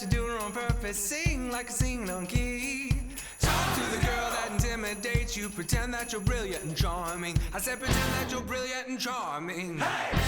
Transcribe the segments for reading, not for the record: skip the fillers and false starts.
you're doing on purpose. Sing like a sing-along key. Talk to the girl that intimidates you. Pretend that you're brilliant and charming. I said pretend that you're brilliant and charming. Hey!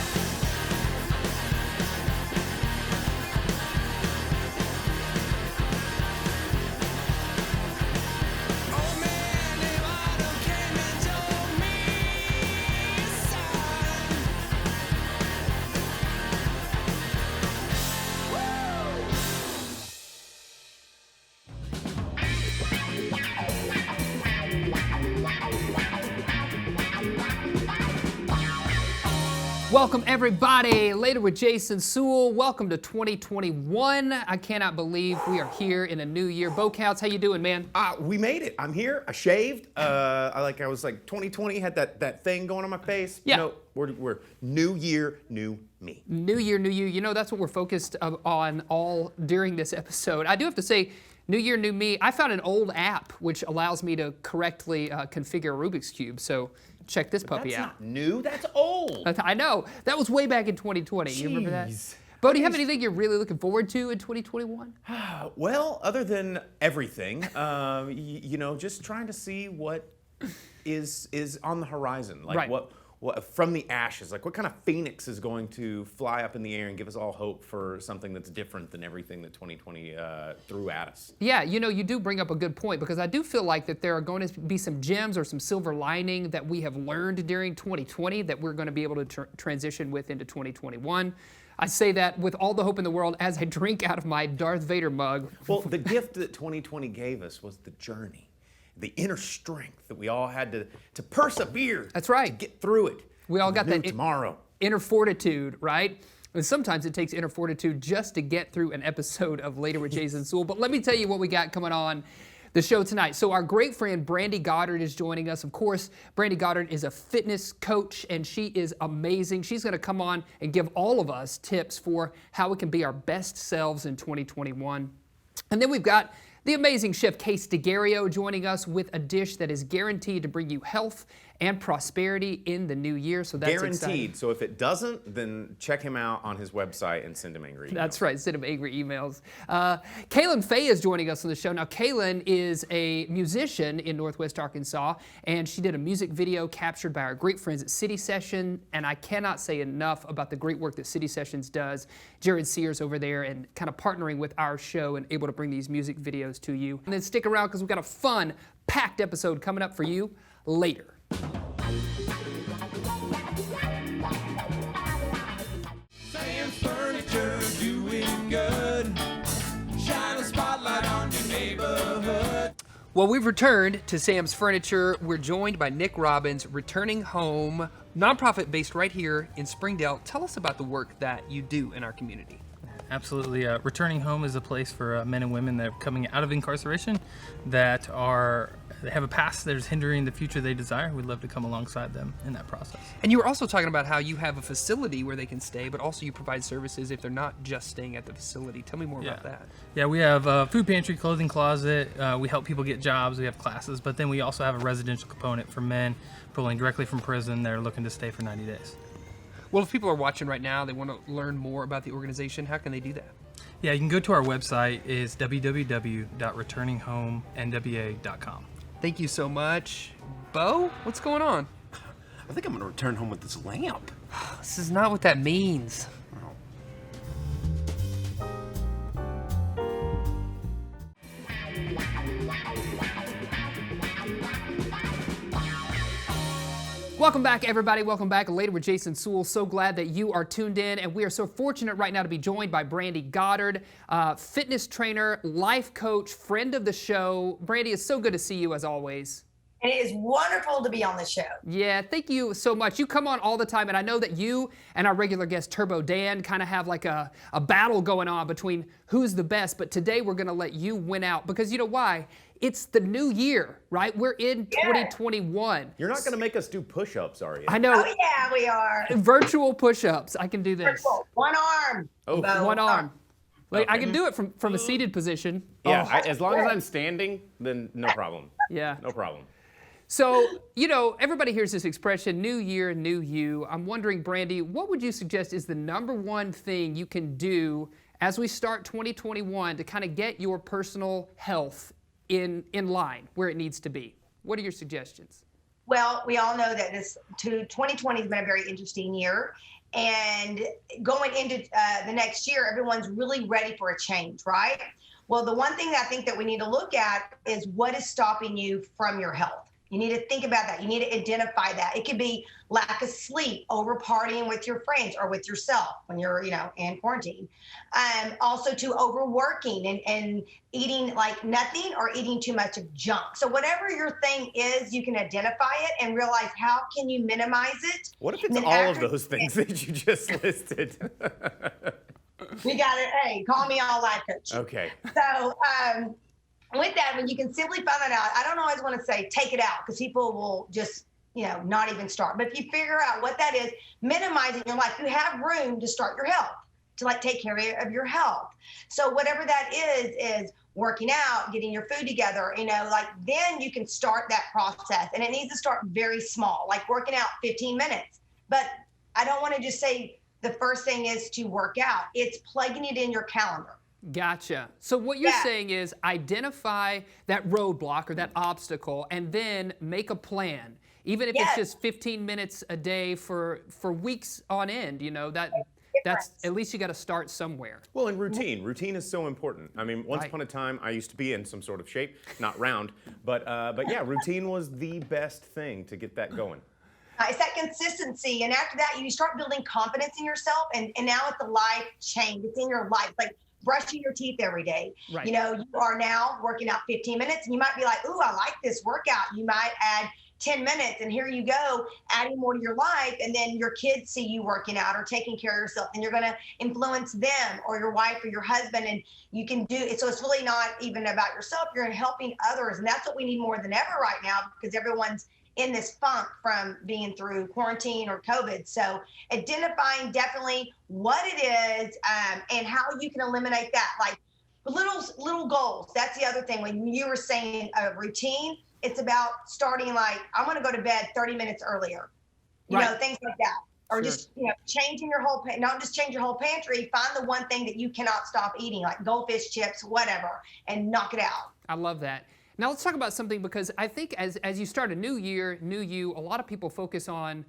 Welcome everybody, Later with Jason Suel. Welcome to 2021. I cannot believe we are here in a new year. Bo Counts, how you doing, man? We made it. I'm here. I shaved. I was like 2020 had that thing going on my face. Yeah. You know, we're new year, new me. New year, new you. You know, that's what we're focused on all during this episode. I do have to say, new year, new me. I found an old app which allows me to correctly configure a Rubik's Cube. So check this puppy out. That's not new. That's old. I know. That was way back in 2020. Jeez. You remember that? Bo, do you have anything you're really looking forward to in 2021? Well, other than everything, you know, just trying to see what is on the horizon. Like right. what from the ashes, like what kind of phoenix is going to fly up in the air and give us all hope for something that's different than everything that 2020 threw at us. Yeah, you know, you do bring up a good point because I do feel like that there are going to be some gems or some silver lining that we have learned during 2020 that we're going to be able to transition with into 2021. I say that with all the hope in the world as I drink out of my Darth Vader mug. Well, the gift that 2020 gave us was the journey. The inner strength that we all had to persevere. That's right. To get through it. We all got that tomorrow. Inner fortitude, right? And sometimes it takes inner fortitude just to get through an episode of Later with Jason Suel. But let me tell you what we got coming on the show tonight. So our great friend Brandy Goddard is joining us. Of course, Brandy Goddard is a fitness coach and she is amazing. She's going to come on and give all of us tips for how we can be our best selves in 2021. And then we've got the amazing chef Case DeGario joining us with a dish that is guaranteed to bring you health and prosperity in the new year. So that's guaranteed. Exciting. So if it doesn't, then check him out on his website and send him angry emails. That's right, send him angry emails. Kaylin Faye is joining us on the show. Now, Kaylin is a musician in Northwest Arkansas, and she did a music video captured by our great friends at City Session, and I cannot say enough about the great work that City Sessions does. Jared Sears over there and kind of partnering with our show and able to bring these music videos to you. And then stick around because we've got a fun, packed episode coming up for you later. Sam's Furniture doing good. Shine a spotlight on your neighborhood. Well, we've returned to Sam's Furniture. We're joined by Nick Robbins, Returning Home, nonprofit based right here in Springdale. Tell us about the work that you do in our community. Absolutely. Returning Home is a place for men and women that are coming out of incarceration that have a past that is hindering the future they desire. We'd love to come alongside them in that process. And you were also talking about how you have a facility where they can stay, but also you provide services if they're not just staying at the facility. Tell me more about that. Yeah, we have a food pantry, clothing closet. We help people get jobs. We have classes, but then we also have a residential component for men pulling directly from prison. They're looking to stay for 90 days. Well, if people are watching right now, they want to learn more about the organization, how can they do that? Yeah, you can go to our website. It's www.returninghomennwa.com. Thank you so much. Bo, what's going on? I think I'm going to return home with this lamp. This is not what that means. Welcome back, everybody. Welcome back. Later with Jason Suel. So glad that you are tuned in, and we are so fortunate right now to be joined by Brandy Goddard, fitness trainer, life coach, friend of the show. Brandy, it's so good to see you as always. And it is wonderful to be on the show. Yeah, thank you so much. You come on all the time, and I know that you and our regular guest, Turbo Dan, kind of have like a battle going on between who's the best, but today we're going to let you win out because you know why? It's the new year, right? We're in 2021. You're not going to make us do push-ups, are you? I know. Oh, yeah, we are. Virtual push-ups. I can do this. Virtual. One arm. Oh, one arm. Like, I can do it from a seated position. Yeah, as long as I'm standing, then no problem. Yeah. No problem. So, you know, everybody hears this expression, new year, new you. I'm wondering, Brandy, what would you suggest is the number one thing you can do as we start 2021 to kind of get your personal health in line where it needs to be? What are your suggestions? Well, we all know that 2020 has been a very interesting year. And going into the next year, everyone's really ready for a change, right? Well, the one thing that I think that we need to look at is what is stopping you from your health. You need to think about that. You need to identify that. It could be lack of sleep, over partying with your friends or with yourself when you're, in quarantine. Also to overworking and eating like nothing or eating too much of junk. So whatever your thing is, you can identify it and realize how can you minimize it. What if it's all of those things that you just listed? We got it. Hey, call me all life coach. Okay. So, with that, when you can simply find that out, I don't always want to say take it out because people will just, not even start. But if you figure out what that is, minimizing your life, you have room to start your health, to take care of your health. So whatever that is working out, getting your food together, then you can start that process. And it needs to start very small, like working out 15 minutes. But I don't want to just say the first thing is to work out. It's plugging it in your calendar. Gotcha. So what you're saying is identify that roadblock or that obstacle and then make a plan. Even if it's just 15 minutes a day for weeks on end, that's at least you got to start somewhere. Well, and routine. Routine is so important. I mean, once upon a time, I used to be in some sort of shape, not round, but yeah, routine was the best thing to get that going. It's that consistency. And after that, you start building confidence in yourself. And now it's a life change. It's in your life. Like brushing your teeth every day. Right. You are now working out 15 minutes and you might be like, ooh, I like this workout. You might add 10 minutes and here you go, adding more to your life. And then your kids see you working out or taking care of yourself and you're going to influence them or your wife or your husband. And you can do it. So it's really not even about yourself. You're helping others. And that's what we need more than ever right now because everyone's in this funk from being through quarantine or COVID. So identifying definitely what it is and how you can eliminate that. Like little goals. That's the other thing. When you were saying a routine, it's about starting like, I'm going to go to bed 30 minutes earlier. You know, things like that. Or just, changing your whole, not just change your whole pantry, find the one thing that you cannot stop eating, like goldfish chips, whatever, and knock it out. I love that. Now let's talk about something because I think as you start a new year, new you, a lot of people focus on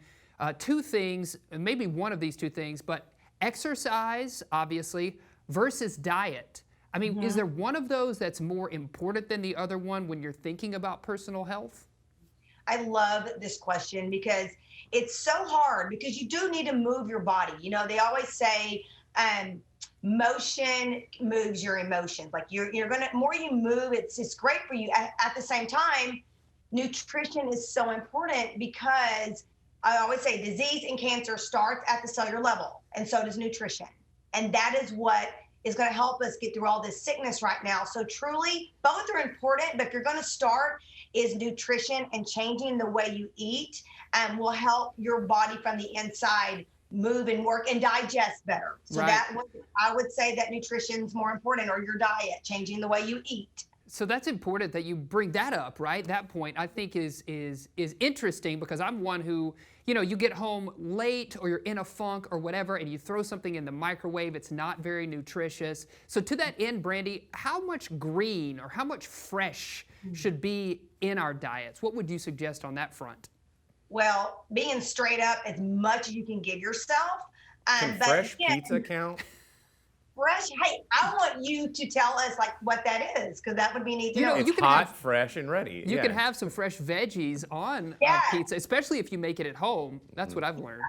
two things, maybe one of these two things, but exercise, obviously, versus diet. I mean, is there one of those that's more important than the other one when you're thinking about personal health? I love this question because it's so hard because you do need to move your body. They always say, motion moves your emotions. Like you're gonna, more you move, it's great for you. At the same time, nutrition is so important because I always say disease and cancer starts at the cellular level, and so does nutrition. And that is what is going to help us get through all this sickness right now. So truly, both are important, but if you're going to start is nutrition and changing the way you eat will help your body from the inside move and work and digest better. So I would say that nutrition's more important, or your diet, changing the way you eat. So that's important that you bring that up, right? That point I think is interesting because I'm one who, you get home late or you're in a funk or whatever and you throw something in the microwave, it's not very nutritious. So to that end, Brandy, how much green or how much fresh should be in our diets? What would you suggest on that front? Well, being straight up as much as you can give yourself. Can fresh pizza count? Fresh, hey, I want you to tell us like what that is, because that would be neat to know. It's hot, fresh, and ready. You can have some fresh veggies on pizza, especially if you make it at home. That's what I've learned.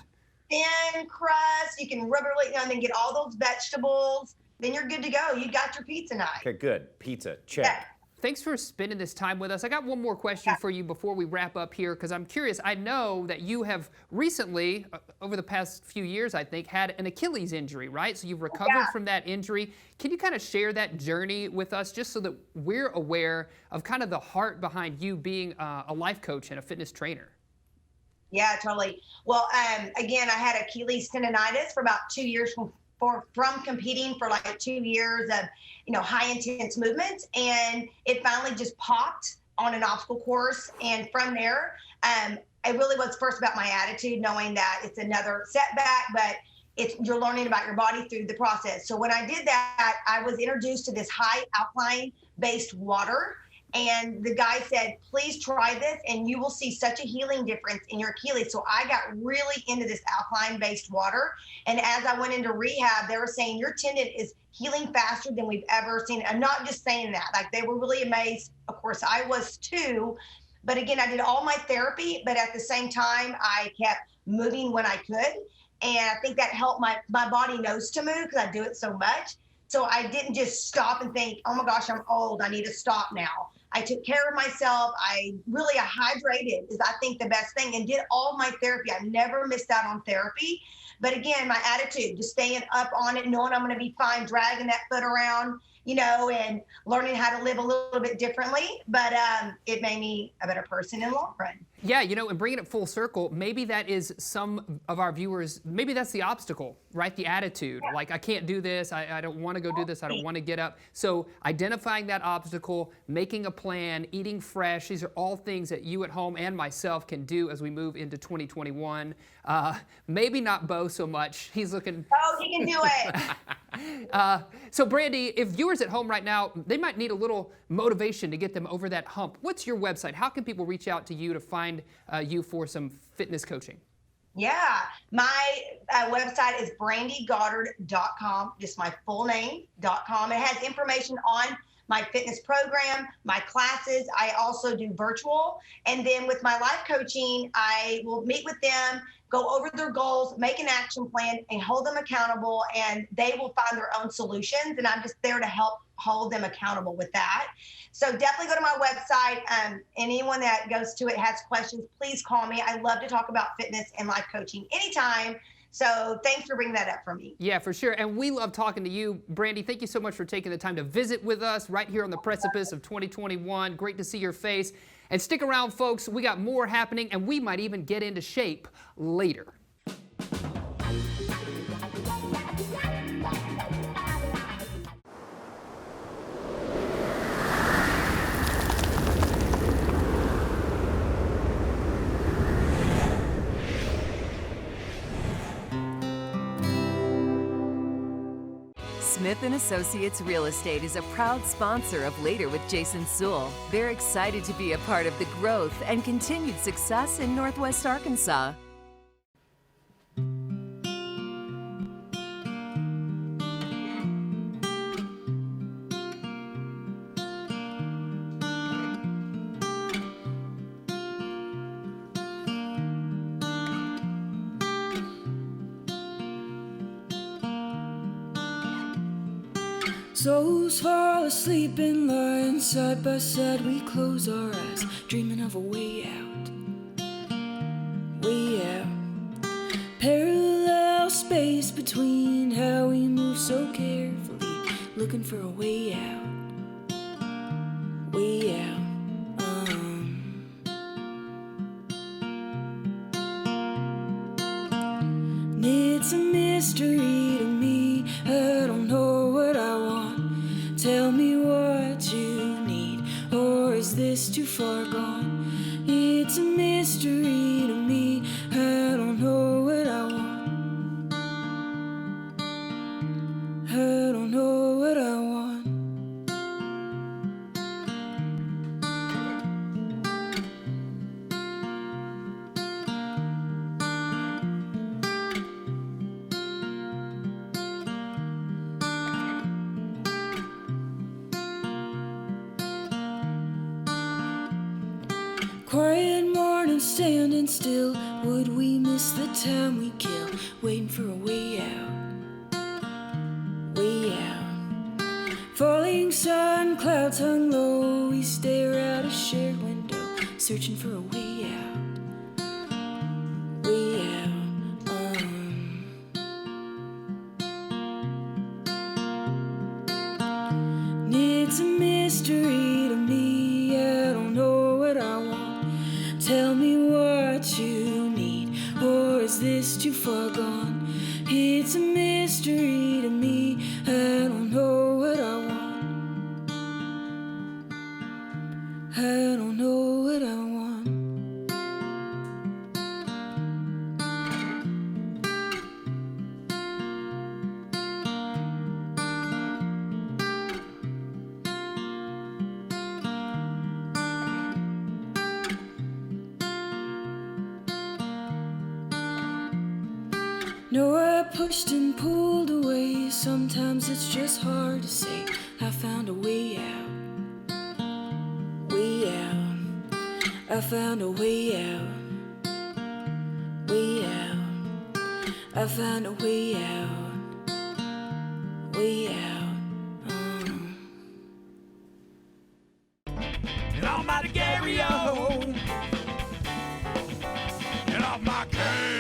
Thin crust, you can rub it, and then get all those vegetables. Then you're good to go. You got your pizza night. Okay, good. Pizza, check. Yeah. Thanks for spending this time with us. I got one more question for you before we wrap up here, because I'm curious. I know that you have recently, over the past few years, I think, had an Achilles injury, right? So you've recovered from that injury. Can you kind of share that journey with us, just so that we're aware of kind of the heart behind you being a life coach and a fitness trainer? Yeah, totally. Well, again, I had Achilles tendonitis for about 2 years from competing for like 2 years of, high intense movements. And it finally just popped on an obstacle course. And from there, it really was first about my attitude, knowing that it's another setback, but you're learning about your body through the process. So when I did that, I was introduced to this high alkaline based water. And the guy said, please try this and you will see such a healing difference in your Achilles. So I got really into this alkaline based water. And as I went into rehab, they were saying your tendon is healing faster than we've ever seen. I'm not just saying that, like they were really amazed. Of course, I was too. But again, I did all my therapy, but at the same time, I kept moving when I could. And I think that helped my body knows to move because I do it so much. So I didn't just stop and think, oh my gosh, I'm old, I need to stop now. I took care of myself. I hydrated is I think the best thing and did all my therapy. I never missed out on therapy. But again, my attitude, just staying up on it, knowing I'm going to be fine, dragging that foot around, and learning how to live a little bit differently. But it made me a better person in the long run. Yeah, and bringing it full circle, maybe that is some of our viewers, maybe that's the obstacle, right? The attitude, like I can't do this, I don't want to go do this, I don't want to get up. So identifying that obstacle, making a plan, eating fresh, these are all things that you at home and myself can do as we move into 2021. Maybe not Bo so much, he's looking... Oh, he can do it. So Brandy, if viewers at home right now, they might need a little motivation to get them over that hump. What's your website? How can people reach out to you to find you for some fitness coaching? Yeah, my website is brandygoddard.com, just my full name.com. It has information on my fitness program, my classes. I also do virtual. And then with my life coaching, I will meet with them, go over their goals, make an action plan, and hold them accountable, and they will find their own solutions. And I'm just there to help hold them accountable with that. So definitely go to my website. And anyone that goes to it has questions, please call me. I love to talk about fitness and life coaching anytime. So thanks for bringing that up for me. Yeah, for sure. And we love talking to you. Brandy, thank you so much for taking the time to visit with us right here on the precipice of 2021. Great to see your face. And stick around, folks. We got more happening, and we might even get into shape later. Smith & Associates Real Estate is a proud sponsor of Later with Jason Suel. They're excited to be a part of the growth and continued success in Northwest Arkansas. Souls fall asleep and lying side by side. We close our eyes, dreaming of a way out. Way out. Parallel space between how we move so carefully, looking for a way out. Way out. And it's a mystery to me. I don't know what I want. Tell me what you need, or is this too far gone? It's a mystery to me. I don't know what I want. I don't know what I want. Quiet morning, standing still. Would we miss the time we kill, waiting for a way out? Way out. Falling sun, clouds hung low. We stare out a shared window, searching for a way out. Way out. And it's a mystery to me. I don't know what I want. Tell me what you need, or is this too far gone? It's a mystery to me. I don't know what I want. I don't know what I want. No, I pushed and pulled away. Sometimes it's just hard to say. I found a way out, way out. I found a way out, way out. I found a way out, way out. Get off my Dario. Get off my case.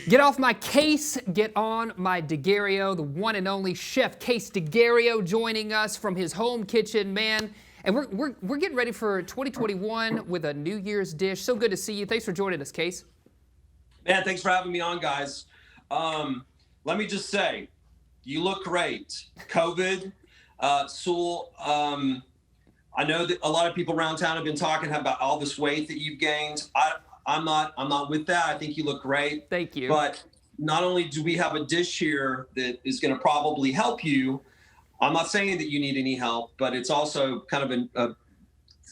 Get off my case, get on my Dario, the one and only Chef Case Dario joining us from his home kitchen, man. And we're getting ready for 2021 with a New Year's dish. So good to see you. Thanks for joining us, Case. Man, thanks for having me on, guys. Let me just say, you look great. COVID, Suel, I know that a lot of people around town have been talking about all this weight that you've gained. I'm not with that. I think you look great. Thank you. But not only do we have a dish here that is going to probably help you, I'm not saying that you need any help, but it's also kind of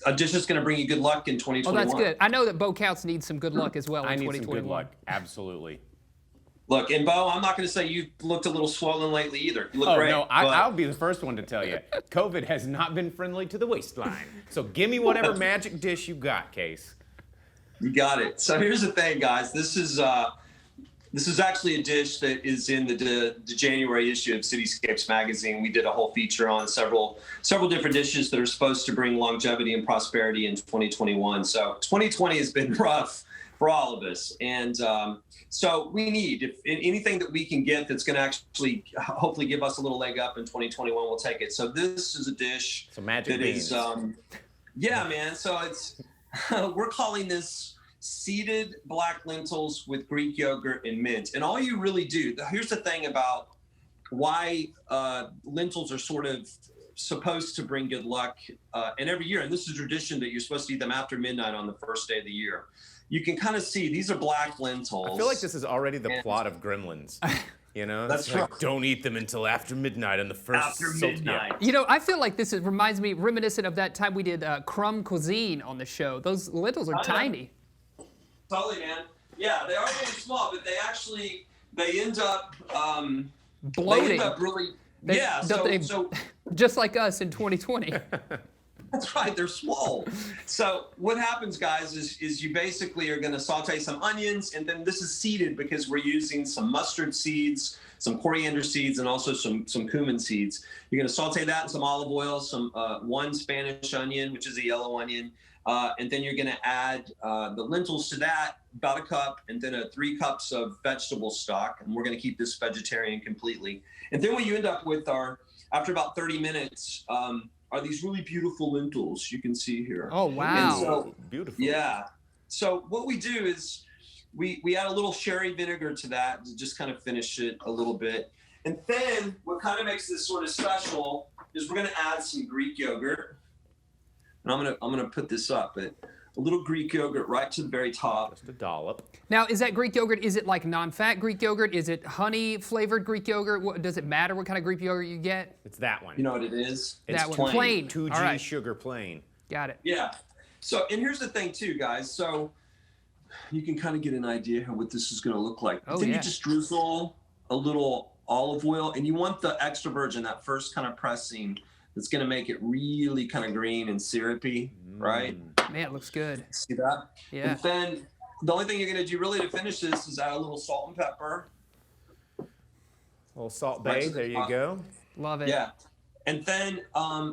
a dish that's going to bring you good luck in 2021. Oh, that's good. I know that Bo Counts needs some good luck as well I in need some 2021. good luck. Absolutely. Look, and Bo, I'm not going to say you looked a little swollen lately either. You look Oh, great. no, but- I'll be the first one to tell you. COVID has not been friendly to the waistline. So give me whatever magic dish you got, Case. You got it. So here's the thing, guys. This is actually a dish that is in the January issue of Cityscapes magazine. We did a whole feature on several different dishes that are supposed to bring longevity and prosperity in 2021. So 2020 has been rough for all of us, and so we need if anything that we can get that's going to actually hopefully give us a little leg up in 2021. We'll take it. So this is a dish. So magic beans. Yeah, man. So it's we're calling this seeded black lentils with Greek yogurt and mint. And all you really do, here's the thing about why lentils are sort of supposed to bring good luck. And every year, and this is a tradition that you're supposed to eat them after midnight on the first day of the year. You can kind of see these are black lentils. I feel like this is already the plot of Gremlins. You know, That's it's like, right. don't eat them until after midnight on the first. After yeah. midnight. You know, I feel like this reminds me, reminiscent of that time we did Crumb Cuisine on the show. Those lentils are tiny. Totally, man. Yeah, they are really small, but they end up Bloating. They end up really. Yeah. So just like us in 2020. That's right, they're small. So what happens, guys, is you basically are going to saute some onions, and then this is seeded because we're using some mustard seeds, some coriander seeds, and also some cumin seeds. You're going to saute that in some olive oil, some one Spanish onion, which is a yellow onion, and then you're going to add the lentils to that, about a cup, and then 3 cups of vegetable stock, and we're going to keep this vegetarian completely. And then what you end up with are, after about 30 minutes, are these really beautiful lentils you can see here. Oh, wow. And so, Beautiful. yeah. So what we do is we add a little sherry vinegar to that to just kind of finish it a little bit. And then what kind of makes this sort of special is we're going to add some Greek yogurt. And I'm gonna put this up, but a little Greek yogurt right to the very top. Just a dollop. Now, is that Greek yogurt, is it like non-fat Greek yogurt? Is it honey-flavored Greek yogurt? Does it matter what kind of Greek yogurt you get? It's that one. You know what it is? It's that one. Plain. 2G All right. sugar plain. Got it. Yeah. So, and here's the thing too, guys. So you can kind of get an idea of what this is going to look like. Oh, then yeah. you just drizzle a little olive oil, and you want the extra virgin, that first kind of pressing, that's going to make it really kind of green and syrupy, right? Man, it looks good. See that? Yeah. And then the only thing you're going to do really to finish this is add a little salt and pepper. A little Salt Right Bay. to the There you top. go. Love it. Yeah. And then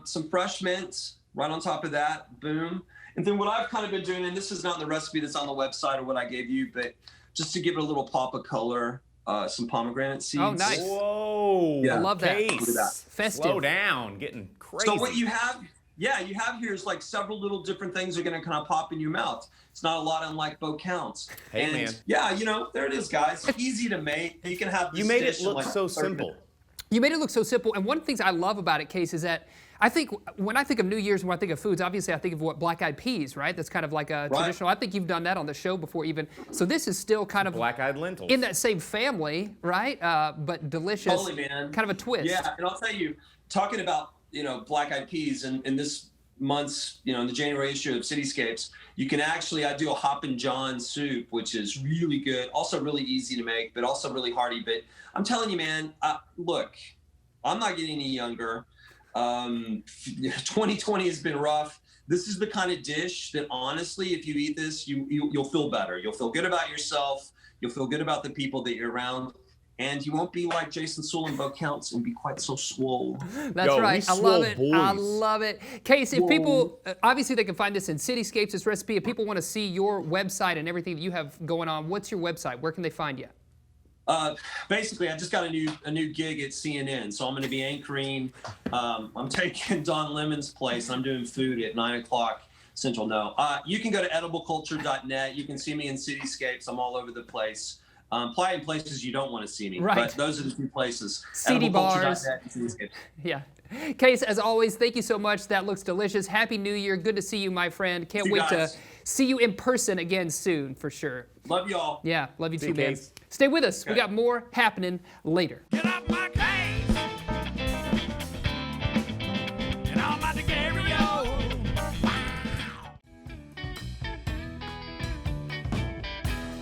some fresh mint right on top of that. Boom. And then what I've kind of been doing, and this is not in the recipe that's on the website or what I gave you, but just to give it a little pop of color, some pomegranate seeds. Oh, nice. Whoa. Yeah. I love that. Case. Look at that. Festive. Slow down. Getting crazy. So what you have, you have here is like several little different things are going to kind of pop in your mouth. It's not a lot unlike Bo Counts. Hey, and man. Yeah, there it is, guys. Easy to make. You can have this You made it dish in look like so 30 simple. minutes. You made it look so simple. And one of the things I love about it, Case, is that I think when I think of New Year's and when I think of foods, obviously I think of what black-eyed peas, right? That's kind of like a traditional. I think you've done that on the show before even. So this is still kind of Black-eyed lentils. in that same family, right? But delicious. Totally, man. Kind of a twist. Yeah, and I'll tell you, talking about black-eyed peas and this months, in the January issue of Cityscapes, you can actually, I do a Hoppin' John soup, which is really good, also really easy to make, but also really hearty. But I'm telling you, man, look, I'm not getting any younger. 2020 has been rough. This is the kind of dish that, honestly, if you eat this, you'll feel better. You'll feel good about yourself. You'll feel good about the people that you're around. And you won't be like Jason Suel and Bo Counts and be quite so swole. That's right. I love it. Boys. I love it. Case, if people, obviously they can find this in Cityscapes, this recipe. If people want to see your website and everything that you have going on, what's your website? Where can they find you? Basically, I just got a new gig at CNN, so I'm going to be anchoring. I'm taking Don Lemon's place. I'm doing food at 9 o'clock Central. No, you can go to edibleculture.net. You can see me in Cityscapes. I'm all over the place. Probably in places you don't want to see me, right. But those are the two places. CD bars. And Cityscapes. Yeah. Case, as always, thank you so much. That looks delicious. Happy New Year. Good to see you, my friend. Can't wait to see you in person again soon, for sure. Love y'all. Yeah, love you too, man. Case. Stay with us. Okay. We got more happening later. Get off my case. Get on my stereo.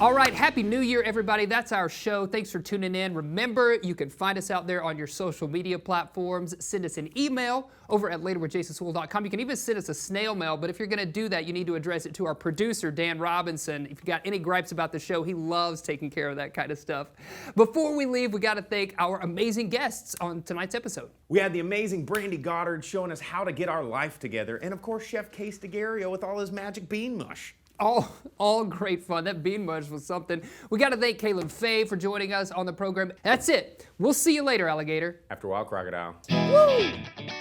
All right, Happy New Year, everybody. That's our show. Thanks for tuning in. Remember, you can find us out there on your social media platforms. Send us an email over at laterwithjasonsewell.com. You can even send us a snail mail, but if you're going to do that, you need to address it to our producer, Dan Robinson. If you got any gripes about the show, he loves taking care of that kind of stuff. Before we leave, we got to thank our amazing guests on tonight's episode. We had the amazing Brandy Goddard showing us how to get our life together, and of course, Chef Case DeGario with all his magic bean mush. All great fun. That bean mush was something. We got to thank Caleb Faye for joining us on the program. That's it. We'll see you later, alligator. After a while, crocodile. Woo!